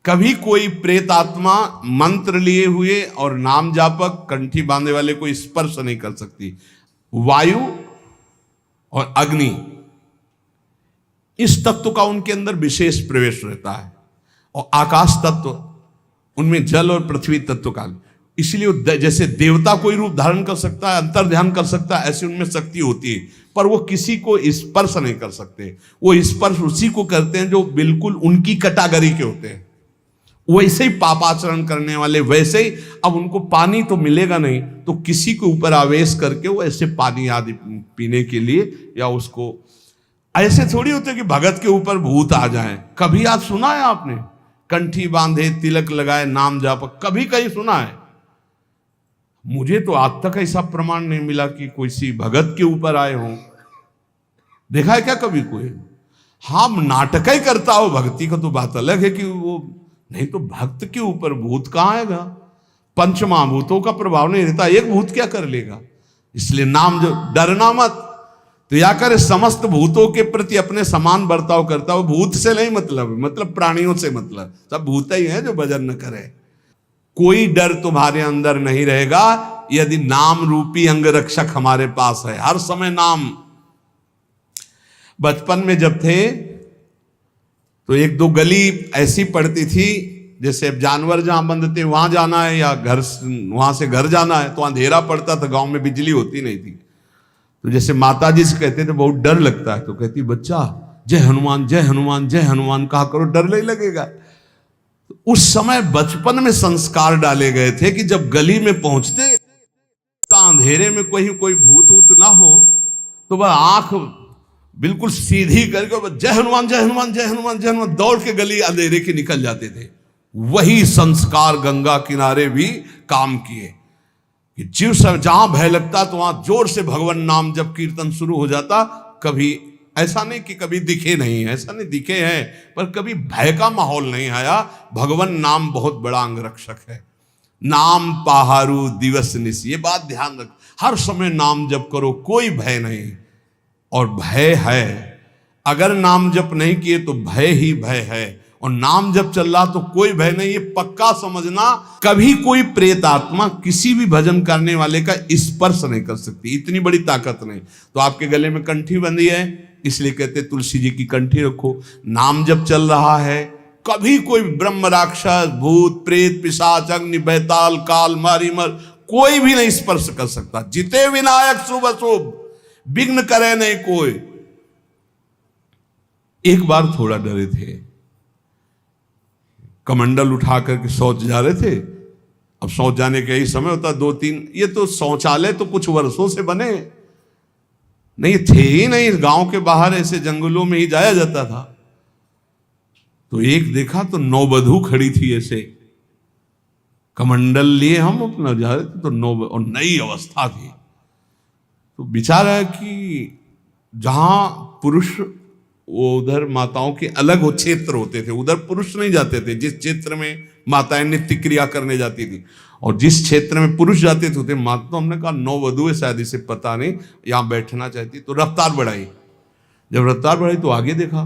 कभी कोई प्रेत आत्मा मंत्र लिए हुए और नाम जापक कंठी बांधे वाले को स्पर्श नहीं कर सकती। वायु और अग्नि, इस तत्व का उनके अंदर विशेष प्रवेश रहता है, और आकाश तत्व, उनमें जल और पृथ्वी तत्व का। इसलिए जैसे देवता कोई रूप धारण कर सकता है, अंतर ध्यान कर सकता है, ऐसी उनमें शक्ति होती है, पर वो किसी को स्पर्श नहीं कर सकते। वो स्पर्श उसी को करते हैं जो बिल्कुल उनकी कैटेगरी के होते हैं। वैसे ही पापाचरण करने वाले, वैसे ही अब उनको पानी तो मिलेगा नहीं, तो किसी के ऊपर आवेश करके वो ऐसे पानी आदि पीने के लिए, या उसको ऐसे थोड़ी होते कि भगत के ऊपर भूत आ जाए। कभी आज सुना है आपने कंठी बांधे, तिलक लगाए, नाम जाप, कभी कहीं सुना है? मुझे तो आज तक ऐसा प्रमाण नहीं मिला कि कोई सी भगत के ऊपर आए हों। देखा है क्या कभी कोई? हाँ, नाटक ही करता हो, भक्ति का तो बात अलग है कि वो, नहीं तो भक्त के ऊपर भूत कहाँ आएगा? पंचमहाभूतों का प्रभाव नहीं रहता, एक भूत क्या कर लेगा? इसलिए नाम जो, डरना मत। तो या करे समस्त भूतों के प्रति अपने समान बर्ताव करता हो। भूत से नहीं मतलब प्राणियों से मतलब, सब भूत ही है जो भजन न करे। कोई डर तुम्हारे अंदर नहीं रहेगा यदि नाम रूपी अंग रक्षक हमारे पास है। हर समय नाम। बचपन में जब थे तो एक दो गली ऐसी पड़ती थी, जैसे अब जानवर जहां बंद थे वहां जाना है, या घर वहां से घर जाना है, तो अंधेरा पड़ता था, गांव में बिजली होती नहीं थी। तो जैसे माता जी से कहते थे बहुत डर लगता है, तो कहती बच्चा जय हनुमान जय हनुमान जय हनुमान कहा करो, डर नहीं लगेगा। तो उस समय बचपन में संस्कार डाले गए थे कि जब गली में पहुंचते अंधेरे में कोई भूत वूत ना हो, तो वह आंख बिल्कुल सीधी करके जय हनुमान जय हनुमान जय हनुमान जय हनुमान दौड़ के गली अंधेरे के निकल जाते थे। वही संस्कार गंगा किनारे भी काम किए कि जीव सब जहां भय लगता तो वहां जोर से भगवान नाम जब कीर्तन शुरू हो जाता। कभी ऐसा नहीं कि कभी दिखे नहीं, ऐसा नहीं, दिखे हैं, पर कभी भय का माहौल नहीं आया। भगवान नाम बहुत बड़ा अंग रक्षक है। नाम पहारू दिवस निश, ये बात ध्यान रख, हर समय नाम जप करो, कोई भय नहीं। और भय है, अगर नाम जप नहीं किए तो भय ही भय है, और नाम जब चल रहा तो कोई भय नहीं। ये पक्का समझना, कभी कोई प्रेत आत्मा किसी भी भजन करने वाले का स्पर्श नहीं कर सकती, इतनी बड़ी ताकत नहीं। तो आपके गले में कंठी बंधी है, इसलिए कहते तुलसी जी की कंठी रखो। नाम जब चल रहा है, कभी कोई ब्रह्म राक्षस भूत प्रेत पिशाच अग्नि बैताल काल मारीमर कोई भी नहीं स्पर्श कर सकता। जिते विनायक शुभ अशुभ, विघ्न करे नहीं कोई। एक बार थोड़ा डरे थे, कमंडल उठा करके शौच जा रहे थे। अब शौच जाने का यही समय होता, 2-3, ये तो शौचालय तो कुछ वर्षों से बने नहीं थे ही नहीं, गांव के बाहर ऐसे जंगलों में ही जाया जाता था। तो एक देखा तो नौवधू खड़ी थी, ऐसे कमंडल लिए हम अपना जा रहे थे, तो और नई अवस्था थी। तो विचार है कि जहां पुरुष, वो उधर माताओं के अलग वो क्षेत्र होते थे, उधर पुरुष नहीं जाते थे। जिस क्षेत्र में माताएं नित्य क्रिया करने जाती थी और जिस क्षेत्र में पुरुष जाते थे उधर माता, तो हमने कहा नौवधू है शायद, इसे पता नहीं यहां बैठना चाहती। तो रफ्तार बढ़ाई, जब रफ्तार बढ़ाई तो आगे देखा,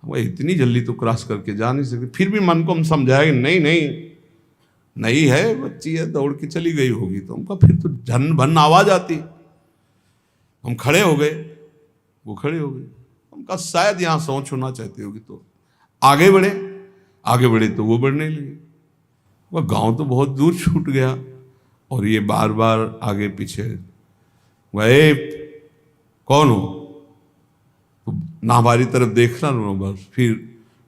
वो इतनी जल्दी तो क्रॉस करके जा नहीं सकती। फिर भी मन को हम समझाए नहीं नहीं नहीं है, बच्ची है, दौड़ के चली गई होगी। तो हमका फिर तो झन भन आवाज आती। हम खड़े हो गए, वो खड़े हो गए। हमका शायद यहाँ सोच होना चाहती होगी। तो आगे बढ़े तो वो बढ़ने लगे। वह गांव तो बहुत दूर छूट गया, और ये बार बार आगे पीछे, वह कौन हो? तो ना हमारी तरफ देखना ना, बस फिर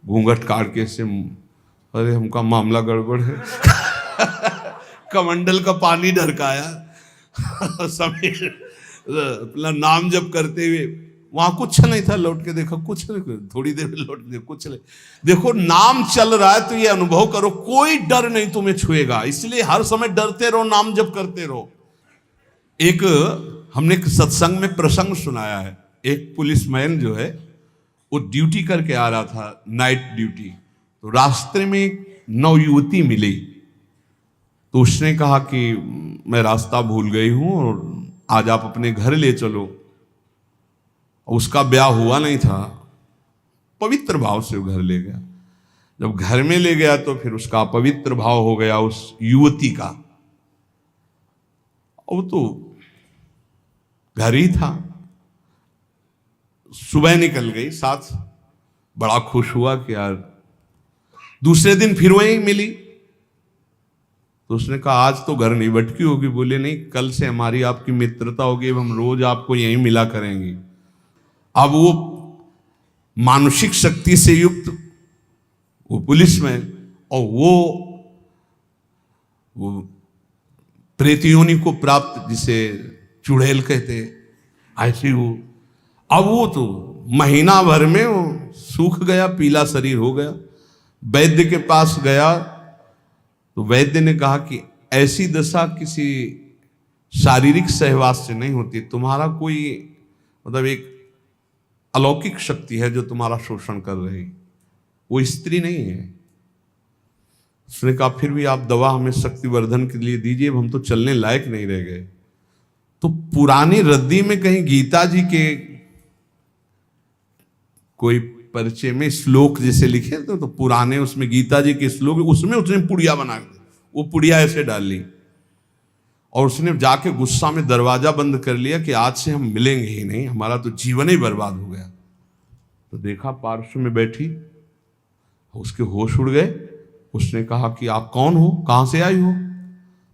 घूंघट काट के से, अरे हमका मामला गड़बड़ है। कमंडल का पानी ढरकाया समीर अपना नाम जप करते हुए। वहां कुछ नहीं था, लौट के देखा कुछ नहीं, थोड़ी देर में लौट के कुछ नहीं। देखो नाम चल रहा है तो ये अनुभव करो, कोई डर नहीं तुम्हें छुएगा। इसलिए हर समय डरते रहो, नाम जप करते रहो। एक हमने एक सत्संग में प्रसंग सुनाया है। एक पुलिसमैन जो है वो ड्यूटी करके आ रहा था, नाइट ड्यूटी। तो रास्ते में एक नवयुवती मिली, तो उसने कहा कि मैं रास्ता भूल गई हूं और आज आप अपने घर ले चलो। उसका ब्याह हुआ नहीं था, पवित्र भाव से वो घर ले गया। जब घर में ले गया तो फिर उसका अपवित्र भाव हो गया उस युवती का। वो तो घर ही था। सुबह निकल गई साथ, बड़ा खुश हुआ कि यार। दूसरे दिन फिर वहीं मिली तो उसने कहा आज तो घर नहीं भटकी होगी। बोले नहीं, कल से हमारी आपकी मित्रता होगी, अब हम रोज आपको यहीं मिला करेंगे। अब वो मानसिक शक्ति से युक्त वो पुलिस में, और वो प्रेत योनि को प्राप्त, जिसे चुड़ैल कहते, ऐसी वो। अब वो तो महीना भर में वो सूख गया, पीला शरीर हो गया। वैद्य के पास गया तो वैद्य ने कहा कि ऐसी दशा किसी शारीरिक सहवास से नहीं होती, तुम्हारा कोई मतलब एक अलौकिक शक्ति है जो तुम्हारा शोषण कर रही, वो स्त्री नहीं है। उसने कहा फिर भी आप दवा हमें शक्तिवर्धन के लिए दीजिए, हम तो चलने लायक नहीं रह गए। तो पुरानी रद्दी में कहीं गीता जी के कोई परिचय में श्लोक जैसे लिखे तो पुराने उसमें गीता जी के श्लोक, उसमें उसने पुड़िया बना दी। वो पुड़िया ऐसे डाल ली और उसने जाके गुस्सा में दरवाजा बंद कर लिया कि आज से हम मिलेंगे ही नहीं, हमारा तो जीवन ही बर्बाद हो गया। तो देखा पार्श्व में बैठी, उसके होश उड़ गए। उसने कहा कि आप कौन हो, कहां से आई हो?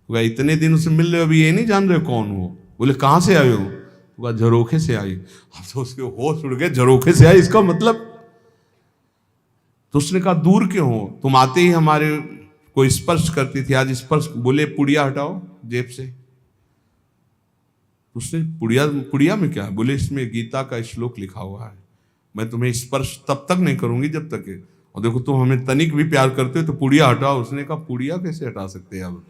तो इतने दिन से मिल रहे हो, अभी ये नहीं जान रहे कौन हो? बोले कहां से आए हो? तो झरोखे से आई। तो उसके होश उड़ गए, झरोखे से आई इसका मतलब। तो उसने कहा दूर क्यों हो, तुम आते ही हमारे को स्पर्श करती थी, आज स्पर्श। बोले पुड़िया हटाओ जेब से। उसने पुड़िया में क्या है? बोले इसमें गीता का श्लोक लिखा हुआ है, मैं तुम्हें स्पर्श तब तक नहीं करूंगी जब तक है, और देखो तुम हमें तनिक भी प्यार करते हो तो पुड़िया हटाओ। उसने कहा पुड़िया कैसे हटा सकते हैं अब?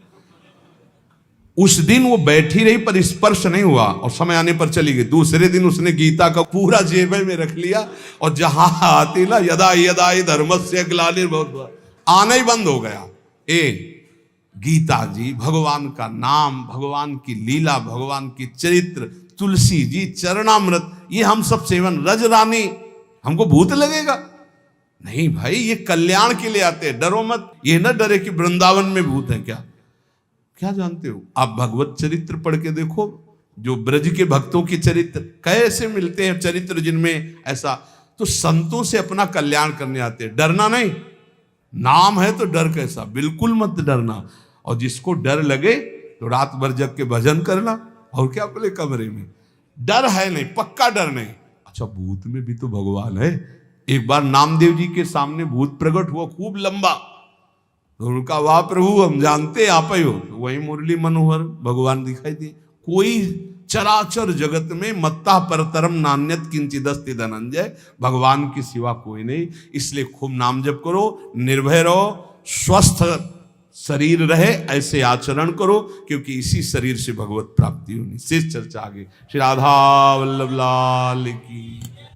उस दिन वो बैठी रही पर स्पर्श नहीं हुआ और समय आने पर चली गई। दूसरे दिन उसने गीता का पूरा जेब में रख लिया और जहां आती ना यदा यदा धर्मस्य ग्लानिर्भवति, आना ही बंद हो गया। गीता जी, भगवान का नाम, भगवान की लीला, भगवान की चरित्र, तुलसी जी चरणामृत, ये हम सब सेवन। रज रानी हमको भूत लगेगा? नहीं भाई, ये कल्याण के लिए आते हैं, डरो मत। ये ना डरे कि वृंदावन में भूत है। क्या जानते हो आप? भगवत चरित्र पढ़ के देखो, जो ब्रज के भक्तों के चरित्र कैसे मिलते हैं, चरित्र जिनमें ऐसा। तो संतों से अपना कल्याण करने आते हैं, डरना नहीं। नाम है तो डर कैसा? बिल्कुल मत डरना। और जिसको डर लगे तो रात भर जग के भजन करना, और क्या बोले कमरे में। डर है नहीं, पक्का डर नहीं। अच्छा, भूत में भी तो भगवान है। एक बार नामदेव जी के सामने भूत प्रकट हुआ, खूब लंबा। तो उनका वाह प्रभु, हम जानते आप ही हो। तो वही मुरली मनोहर भगवान दिखाई दिए। कोई चराचर जगत में मत्ता परतरम नान्यत किंचिदस्ति धनंजय, भगवान की सिवा कोई नहीं। इसलिए खूब नाम जप करो, निर्भय रहो, स्वस्थ शरीर रहे, ऐसे आचरण करो, क्योंकि इसी शरीर से भगवत प्राप्ति होनी। शेष चर्चा आगे। श्री राधा वल्लभ लाल की।